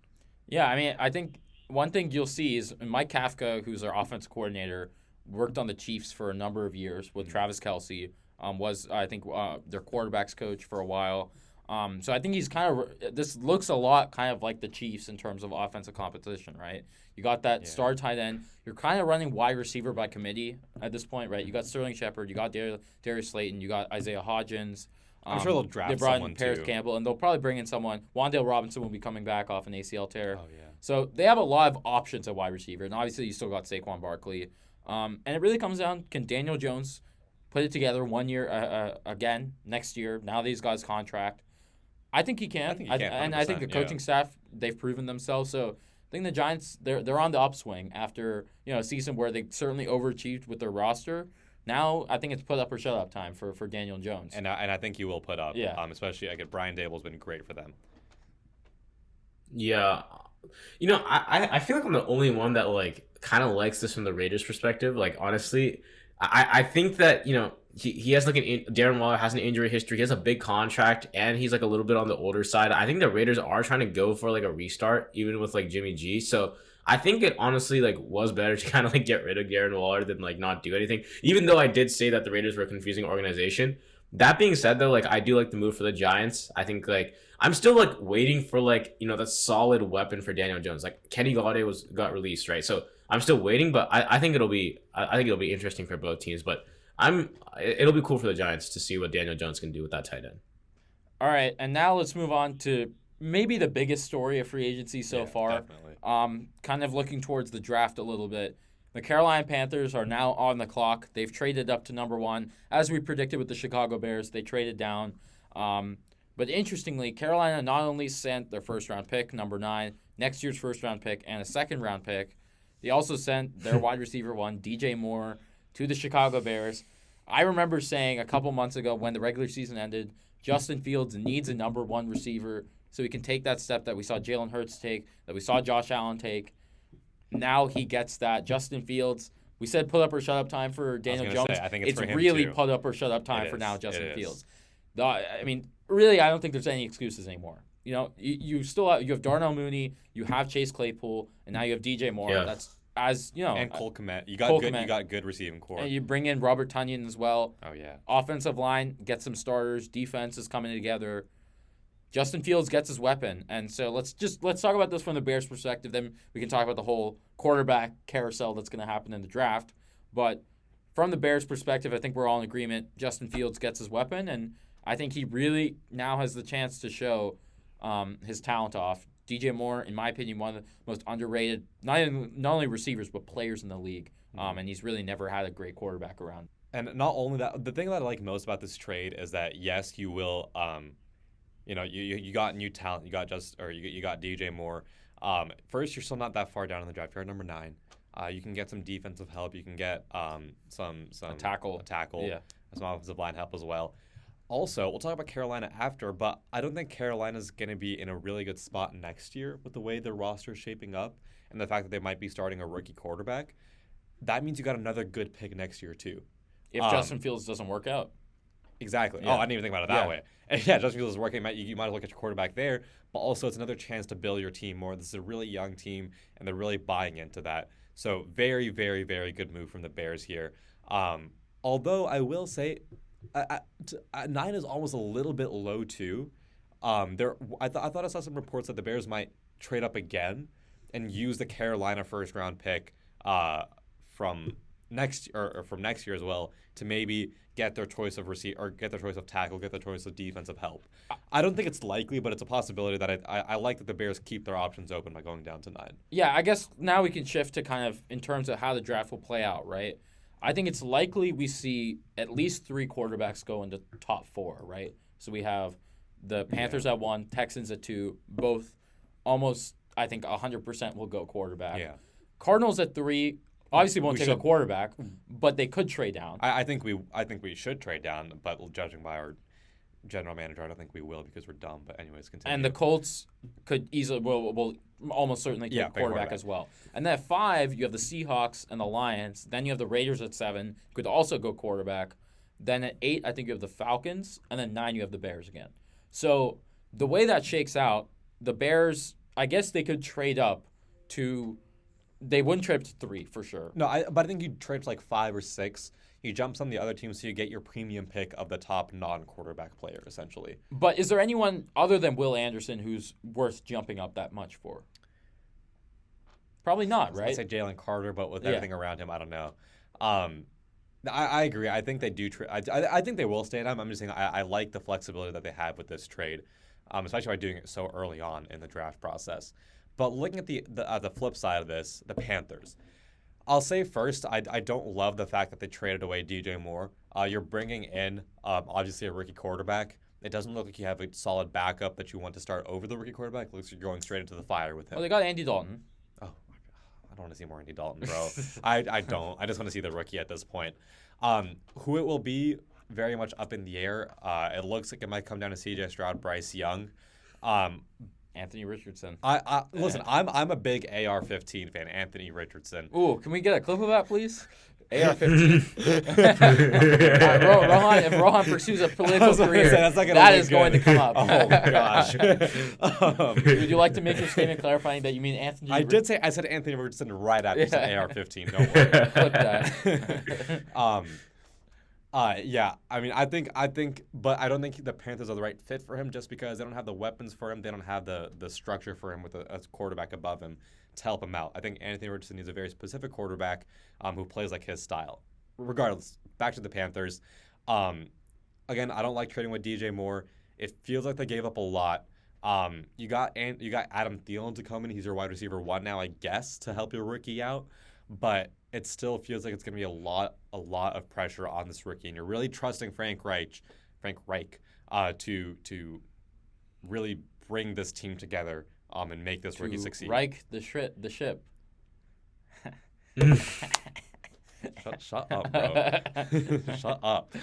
[SPEAKER 1] Yeah, I mean, I think one thing you'll see is Mike Kafka, who's our offense coordinator, worked on the Chiefs for a number of years with Travis Kelce. Was, I think, their quarterback's coach for a while. So I think he's kind of – this looks a lot kind of like the Chiefs in terms of offensive competition, right? You got that star tight end. You're kind of running wide receiver by committee at this point, right? You got Sterling Shepard. You got Darius Slayton. You got Isaiah Hodgins.
[SPEAKER 3] I'm sure they'll draft someone,
[SPEAKER 1] They brought in Paris Campbell, and they'll probably bring in someone. Wan'Dale Robinson will be coming back off an ACL tear.
[SPEAKER 3] Oh, yeah.
[SPEAKER 1] So they have a lot of options at wide receiver. And obviously you still got Saquon Barkley. And it really comes down, can Daniel Jones put it together 1 year again next year, now that he's got his contract? I think he can.
[SPEAKER 3] I think he can,
[SPEAKER 1] and I think the coaching staff, they've proven themselves. So I think the Giants, they're on the upswing after a season where they certainly overachieved with their roster. Now I think it's put up or shut up time for Daniel Jones.
[SPEAKER 3] And I think he will put up.
[SPEAKER 1] Yeah.
[SPEAKER 3] Especially Brian Dable's been great for them.
[SPEAKER 2] Yeah. I feel like I'm the only one that kind of likes this from the Raiders' perspective. Honestly, I think that he has Darren Waller has an injury history. He has a big contract, and he's a little bit on the older side. I think the Raiders are trying to go for a restart, even with Jimmy G. So I think it honestly was better to kind of get rid of Darren Waller than not do anything. Even though I did say that the Raiders were a confusing organization. That being said, though, I do like the move for the Giants. I think I'm still waiting for that solid weapon for Daniel Jones. Kenny Galladay got released, right? So I'm still waiting, but I think it'll be interesting for both teams. But it'll be cool for the Giants to see what Daniel Jones can do with that tight end.
[SPEAKER 1] All right, and now let's move on to maybe the biggest story of free agency so far.
[SPEAKER 3] Definitely.
[SPEAKER 1] Kind of looking towards the draft a little bit. The Carolina Panthers are now on the clock. They've traded up to number 1. As we predicted with the Chicago Bears, they traded down. But interestingly, Carolina not only sent their first-round pick, number 9, next year's first-round pick, and a second-round pick, they also sent their wide receiver 1, DJ Moore, to the Chicago Bears. I remember saying a couple months ago when the regular season ended, Justin Fields needs a number 1 receiver so he can take that step that we saw Jalen Hurts take, that we saw Josh Allen take. Now he gets that. Justin Fields, we said put up or shut up time for Daniel Jones.
[SPEAKER 3] I think it's for him
[SPEAKER 1] really
[SPEAKER 3] too.
[SPEAKER 1] Put up or shut up time for now Justin Fields. Really, I don't think there's any excuses anymore. You still have Darnell Mooney, you have Chase Claypool, and now you have DJ Moore.
[SPEAKER 2] Yeah.
[SPEAKER 1] That's
[SPEAKER 3] and Cole Kmet. You got good receiving core.
[SPEAKER 1] And you bring in Robert Tonyan as well.
[SPEAKER 3] Oh yeah.
[SPEAKER 1] Offensive line, get some starters. Defense is coming together. Justin Fields gets his weapon. And so let's talk about this from the Bears' perspective. Then we can talk about the whole quarterback carousel that's going to happen in the draft. But from the Bears' perspective, I think we're all in agreement. Justin Fields gets his weapon, and I think he really now has the chance to show his talent off. DJ Moore, in my opinion, one of the most underrated, not only receivers, but players in the league. And he's really never had a great quarterback around.
[SPEAKER 3] And not only that, the thing that I like most about this trade is that, yes, you will you got new talent. You got you got DJ Moore. First, you're still not that far down in the draft. You're at number 9. You can get some defensive help. You can get some
[SPEAKER 1] a tackle,
[SPEAKER 3] yeah, some offensive line help as well. Also, we'll talk about Carolina after, but I don't think Carolina's going to be in a really good spot next year with the way their roster is shaping up and the fact that they might be starting a rookie quarterback. That means you got another good pick next year too.
[SPEAKER 1] If Justin Fields doesn't work out.
[SPEAKER 3] Exactly. Yeah. Oh, I didn't even think about it that way. And yeah, Justin Fields is working. You might as well get your quarterback there, but also it's another chance to build your team more. This is a really young team, and they're really buying into that. So very, very, very good move from the Bears here. Although I will say, 9 is almost a little bit low too. I thought I saw some reports that the Bears might trade up again and use the Carolina first-round pick from next year as well to maybe get their choice of receiver or get their choice of tackle, get their choice of defensive help. I don't think it's likely, but it's a possibility that I like that the Bears keep their options open by going down to 9.
[SPEAKER 1] Yeah, I guess now we can shift to kind of in terms of how the draft will play out, right? I think it's likely we see at least 3 quarterbacks go into top 4, right? So we have the Panthers at 1, Texans at 2, both almost, I think, 100% will go quarterback.
[SPEAKER 3] Yeah.
[SPEAKER 1] Cardinals at 3. Obviously, won't take a quarterback, but they could trade down.
[SPEAKER 3] I think we should trade down, but judging by our general manager, I don't think we will because we're dumb. But anyways, continue.
[SPEAKER 1] And the Colts could easily will almost certainly take a quarterback as well. And then at 5, you have the Seahawks and the Lions. Then you have the Raiders at 7, could also go quarterback. Then at 8, I think you have the Falcons, and then 9 you have the Bears again. So the way that shakes out, the Bears, I guess they could trade up to. They wouldn't trade up to 3 for sure.
[SPEAKER 3] No, but I think you'd trade to 5 or 6. He jumps on the other team, so you get your premium pick of the top non-quarterback player, essentially.
[SPEAKER 1] But is there anyone other than Will Anderson who's worth jumping up that much for? Probably not, right?
[SPEAKER 3] I say Jalen Carter, but with everything around him, I don't know. I agree. I think they do. I think they will stay at him. I'm just saying I like the flexibility that they have with this trade, especially by doing it so early on in the draft process. But looking at the flip side of this, the Panthers. I'll say first, I don't love the fact that they traded away DJ Moore. You're bringing in, obviously, a rookie quarterback. It doesn't look like you have a solid backup that you want to start over the rookie quarterback. It looks like you're going straight into the fire with him.
[SPEAKER 1] Well, they got Andy Dalton.
[SPEAKER 3] Oh, I don't want to see more Andy Dalton, bro. I don't. I just want to see the rookie at this point. Who it will be, very much up in the air. It looks like it might come down to C.J. Stroud, Bryce Young.
[SPEAKER 1] Anthony Richardson.
[SPEAKER 3] Listen, I'm a big AR-15 fan. Anthony Richardson.
[SPEAKER 1] Ooh, can we get a clip of that, please? AR-15. Rohan, if Rohan pursues a political career, that is going to come up.
[SPEAKER 3] Oh gosh.
[SPEAKER 1] Would you like to make your statement clarifying that you mean Anthony?
[SPEAKER 3] I said Anthony Richardson right after you said AR-15. Don't worry.
[SPEAKER 1] Clip that.
[SPEAKER 3] Yeah. I mean, I think, but I don't think the Panthers are the right fit for him just because they don't have the weapons for him. They don't have the structure for him with a quarterback above him to help him out. I think Anthony Richardson needs a very specific quarterback who plays like his style. Regardless, back to the Panthers. Again, I don't like trading with DJ Moore. It feels like they gave up a lot. You got Adam Thielen to come in. He's your wide receiver 1 now, I guess, to help your rookie out. But it still feels like it's going to be a lot of pressure on this rookie, and you're really trusting Frank Reich, to really bring this team together and make this rookie succeed.
[SPEAKER 1] Reich the ship.
[SPEAKER 3] Shut up, bro. Shut up.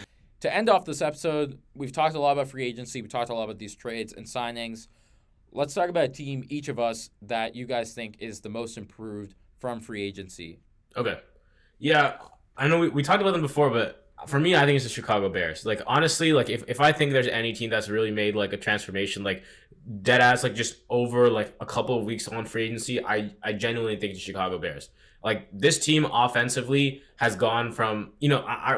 [SPEAKER 1] To end off this episode, we've talked a lot about free agency. We talked a lot about these trades and signings. Let's talk about a team, each of us, that you guys think is the most improved from free agency.
[SPEAKER 2] Okay. Yeah, I know we talked about them before, but for me, I think it's the Chicago Bears. Like, honestly, like, if I think there's any team that's really made, like, a transformation, like, deadass, like, just over, like, a couple of weeks on free agency, I genuinely think the Chicago Bears. Like, this team offensively has gone from,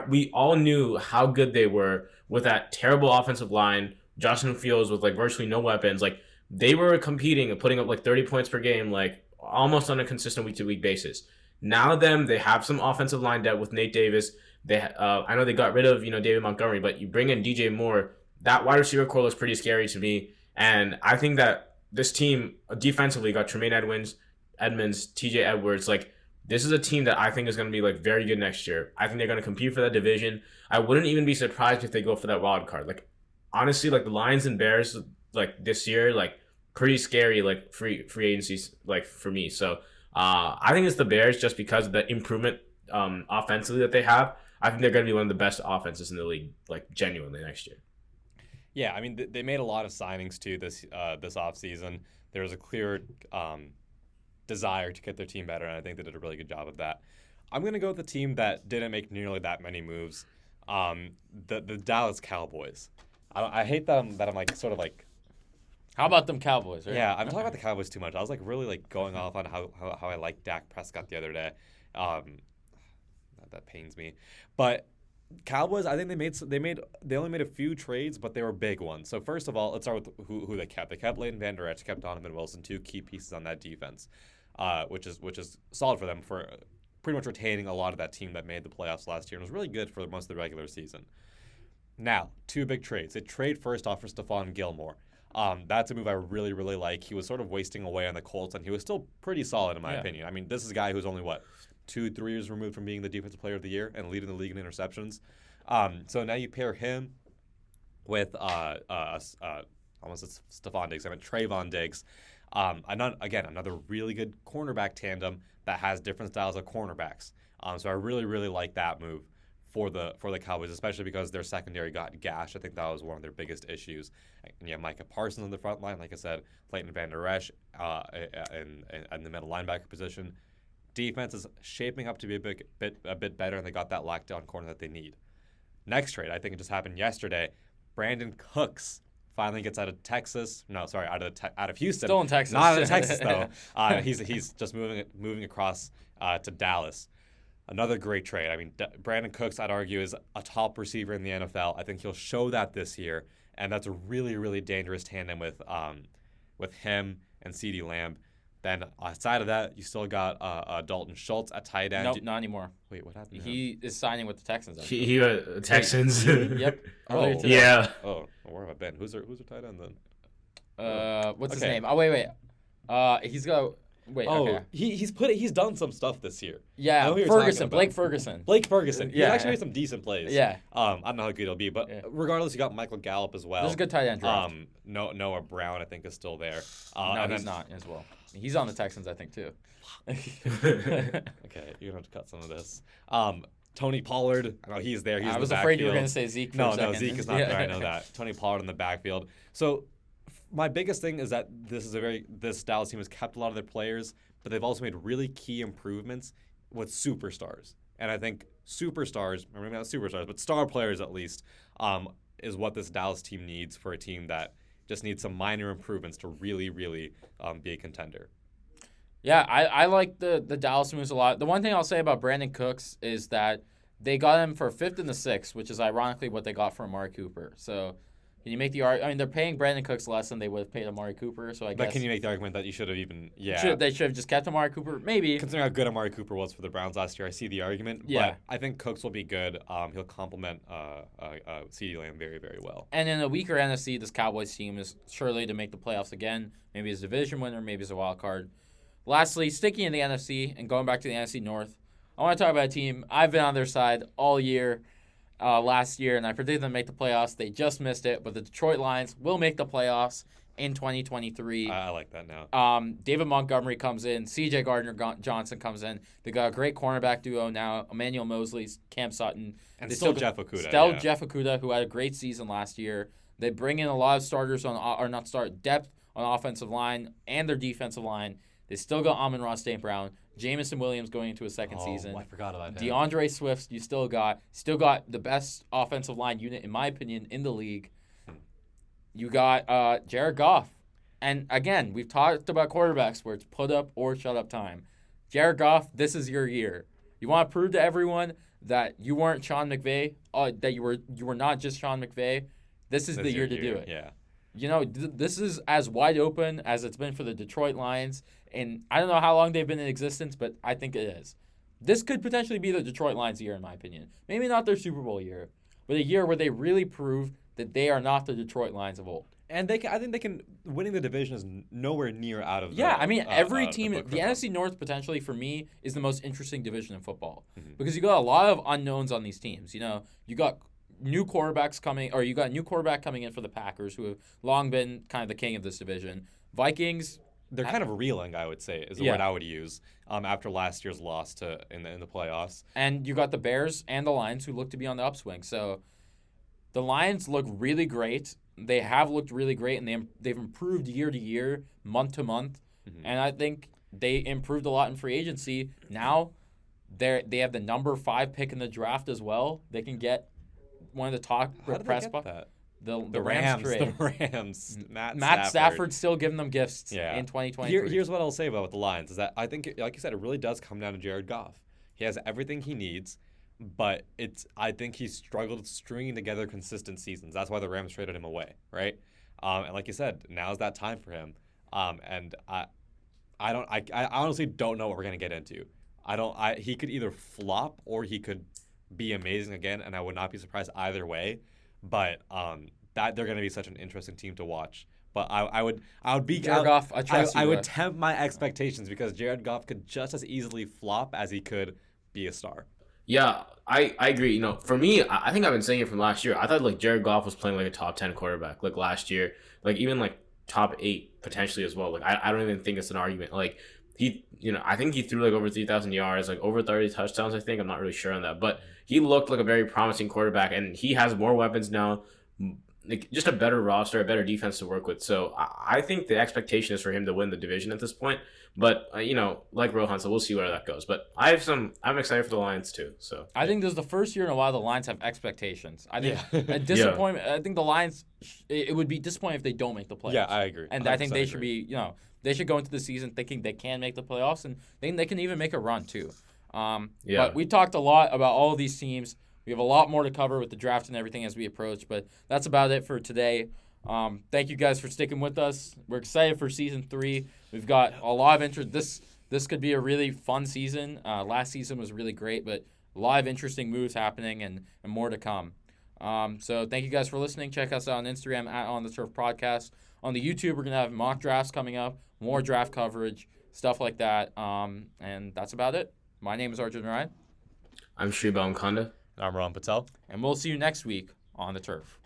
[SPEAKER 2] we all knew how good they were with that terrible offensive line, Justin Fields with, like, virtually no weapons. Like, they were competing and putting up, like, 30 points per game, like, almost on a consistent week-to-week basis. Now they have some offensive line depth with Nate Davis. I know they got rid of, David Montgomery, but you bring in DJ Moore. That wide receiver core looks pretty scary to me. And I think that this team defensively got Tremaine Edmonds, TJ Edwards. Like, this is a team that I think is going to be, like, very good next year. I think they're going to compete for that division. I wouldn't even be surprised if they go for that wild card. Like, honestly, like, the Lions and Bears, like, this year, like, pretty scary, like, free agencies, like, for me. So, I think it's the Bears just because of the improvement offensively that they have. I think they're going to be one of the best offenses in the league, like, genuinely next year.
[SPEAKER 3] Yeah, I mean, they made a lot of signings, too, this offseason. There was a clear desire to get their team better, and I think they did a really good job of that. I'm going to go with the team that didn't make nearly that many moves, the Dallas Cowboys. I hate that I'm like, sort of like,
[SPEAKER 1] how about them Cowboys? Right?
[SPEAKER 3] Yeah, I'm talking about the Cowboys too much. I was like really like going off on how I liked Dak Prescott the other day. That pains me. But Cowboys, I think they only made a few trades, but they were big ones. So first of all, let's start with who they kept. They kept Leighton Vander Esch, kept Donovan Wilson, 2 key pieces on that defense, which is solid for them for pretty much retaining a lot of that team that made the playoffs last year and was really good for most of the regular season. Now, 2 big trades. They trade first off for Stephon Gilmore. That's a move I really, really like. He was sort of wasting away on the Colts, and he was still pretty solid in my opinion. I mean, this is a guy who's only, 2-3 years removed from being the defensive player of the year and leading the league in interceptions. So now you pair him with almost Stephon Diggs. I meant Trayvon Diggs. Another really good cornerback tandem that has different styles of cornerbacks. So I really, really like that move for the Cowboys, especially because their secondary got gashed. I think that was one of their biggest issues. And you have Micah Parsons on the front line, like I said, Leighton Vander Esch in the middle linebacker position. Defense is shaping up to be a bit better, and they got that lockdown corner that they need. Next trade, I think it just happened yesterday. Brandon Cooks finally gets out of Texas. No, sorry, out of Houston.
[SPEAKER 1] Still in Texas.
[SPEAKER 3] Not out of Texas though. He's just moving across to Dallas. Another great trade. I mean, Brandon Cooks, I'd argue, is a top receiver in the NFL. I think he'll show that this year, and that's a really, really dangerous tandem with him and CeeDee Lamb. Then outside of that, you still got Dalton Schultz at tight end.
[SPEAKER 1] Nope, not anymore.
[SPEAKER 3] Wait, what happened?
[SPEAKER 1] He is signing with the Texans.
[SPEAKER 2] He Texans.
[SPEAKER 1] Yep.
[SPEAKER 2] Yeah.
[SPEAKER 3] Oh, where have I been? Who's their tight end then?
[SPEAKER 1] What's his name? Oh, wait. He's got. Wait.
[SPEAKER 3] Oh,
[SPEAKER 1] okay.
[SPEAKER 3] He's done some stuff this year.
[SPEAKER 1] Yeah, Ferguson, Blake Ferguson.
[SPEAKER 3] Blake Ferguson. He
[SPEAKER 1] Yeah.
[SPEAKER 3] actually made some decent plays.
[SPEAKER 1] Yeah.
[SPEAKER 3] I don't know how good he'll be, but regardless, you got Michael Gallup as well.
[SPEAKER 1] This is a good tight end draft.
[SPEAKER 3] Noah Brown, I think, is still there.
[SPEAKER 1] No, he's not as well. He's on the Texans, I think, too.
[SPEAKER 3] Okay, you're gonna have to cut some of this. Tony Pollard, I know he's there.
[SPEAKER 1] I was afraid you were gonna say Zeke.
[SPEAKER 3] No, Zeke is not there. I know that. Tony Pollard in the backfield. So my biggest thing is that this Dallas team has kept a lot of their players, but they've also made really key improvements with superstars. And I think superstars, or maybe not superstars, but star players at least, is what this Dallas team needs for a team that just needs some minor improvements to really, really be a contender.
[SPEAKER 1] Yeah, I like the Dallas moves a lot. The one thing I'll say about Brandon Cooks is that they got him for 5th and the 6th, which is ironically what they got for Amari Cooper. So can you make the argument? I mean, they're paying Brandon Cooks less than they would have paid Amari Cooper. So I guess.
[SPEAKER 3] But can you make the argument that you should have even?
[SPEAKER 1] They should have just kept Amari Cooper. Maybe.
[SPEAKER 3] Considering how good Amari Cooper was for the Browns last year, I see the argument.
[SPEAKER 1] Yeah.
[SPEAKER 3] But I think Cooks will be good. He'll complement CeeDee Lamb very, very well.
[SPEAKER 1] And in a weaker NFC, this Cowboys team is surely to make the playoffs again. Maybe as a division winner, maybe as a wild card. Lastly, sticking in the NFC and going back to the NFC North, I want to talk about a team. I've been on their side all year, last year, and I predicted them to make the playoffs. They just missed it, but the Detroit Lions will make the playoffs in 2023.
[SPEAKER 3] I like that now.
[SPEAKER 1] David Montgomery comes in. C.J. Gardner-Johnson comes in. They got a great cornerback duo now. Emmanuel Mosley, Cam Sutton.
[SPEAKER 3] And still Jeff Okudah.
[SPEAKER 1] Still Jeff Okudah, who had a great season last year. They bring in a lot of starters depth on offensive line and their defensive line. They still got Amon-Ra St. Brown, Jameson Williams going into his second season.
[SPEAKER 3] I forgot about that.
[SPEAKER 1] DeAndre Swift, you still got the best offensive line unit, in my opinion, in the league. You got Jared Goff. And again, we've talked about quarterbacks where it's put up or shut up time. Jared Goff, this is your year. You want to prove to everyone that you weren't Sean McVay, that you were not just Sean McVay. This is the year to do it.
[SPEAKER 3] Yeah.
[SPEAKER 1] You know, this is as wide open as it's been for the Detroit Lions. And I don't know how long they've been in existence, but I think it is. This could potentially be the Detroit Lions year, in my opinion. Maybe not their Super Bowl year, but a year where they really prove that they are not the Detroit Lions of old.
[SPEAKER 3] And I think they can. Winning the division is nowhere near out of.
[SPEAKER 1] Yeah, I mean, every team, the NFC North potentially for me is the most interesting division in football because you got a lot of unknowns on these teams. You know, you got new quarterbacks coming, or you got a new quarterback coming in for the Packers, who have long been kind of the king of this division. Vikings.
[SPEAKER 3] They're kind of reeling, I would say, is the word I would use, after last year's loss in the playoffs.
[SPEAKER 1] And you got the Bears and the Lions, who look to be on the upswing. So the Lions look really great. They have looked really great, and they've improved year to year, month to month. And I think they improved a lot in free agency. Now they have the number 5 pick in the draft as well. They can get one of the top press spots. The Rams trade.
[SPEAKER 3] The Rams.
[SPEAKER 1] Matt Stafford's still giving them gifts in 2023.
[SPEAKER 3] Here's what I'll say about the Lions is that I think, like you said, it really does come down to Jared Goff. He has everything he needs, but I think he's struggled stringing together consistent seasons. That's why the Rams traded him away, right? And like you said, now's that time for him. And I honestly don't know what we're gonna get into. He could either flop or he could be amazing again, and I would not be surprised either way. But that they're going to be such an interesting team to watch. But I would be
[SPEAKER 1] Jared Goff. I
[SPEAKER 3] would tempt my expectations because Jared Goff could just as easily flop as he could be a star.
[SPEAKER 2] Yeah, I agree. You know, for me, I think I've been saying it from last year. I thought like Jared Goff was playing like a top 10 quarterback like last year, like even like top 8 potentially as well. Like I don't even think it's an argument. Like I think he threw like over 3,000 yards, like over 30 touchdowns. I think I'm not really sure on that, but he looked like a very promising quarterback, and he has more weapons now, like just a better roster, a better defense to work with. So I think the expectation is for him to win the division at this point. But like Rohan, so we'll see where that goes. But I'm excited for the Lions too. So
[SPEAKER 1] I think this is the first year in a while the Lions have expectations. I think a disappointment. I think the Lions, it would be disappointing if they don't make the playoffs.
[SPEAKER 3] Yeah, I agree.
[SPEAKER 1] And I think they should be, they should go into the season thinking they can make the playoffs and they can even make a run too. But we talked a lot about all of these teams. We have a lot more to cover with the draft and everything as we approach, but that's about it for today. Thank you guys for sticking with us. We're excited for season 3. We've got a lot of interest. This could be a really fun season. Last season was really great, but a lot of interesting moves happening and more to come. So thank you guys for listening. Check us out on Instagram at On The Turf Podcast. On the YouTube, we're going to have mock drafts coming up, more draft coverage, stuff like that. And that's about it. My name is Arjun Ryan.
[SPEAKER 2] I'm Shriba Mkanda.
[SPEAKER 3] I'm Rohan Patel.
[SPEAKER 1] And we'll see you next week on The Turf.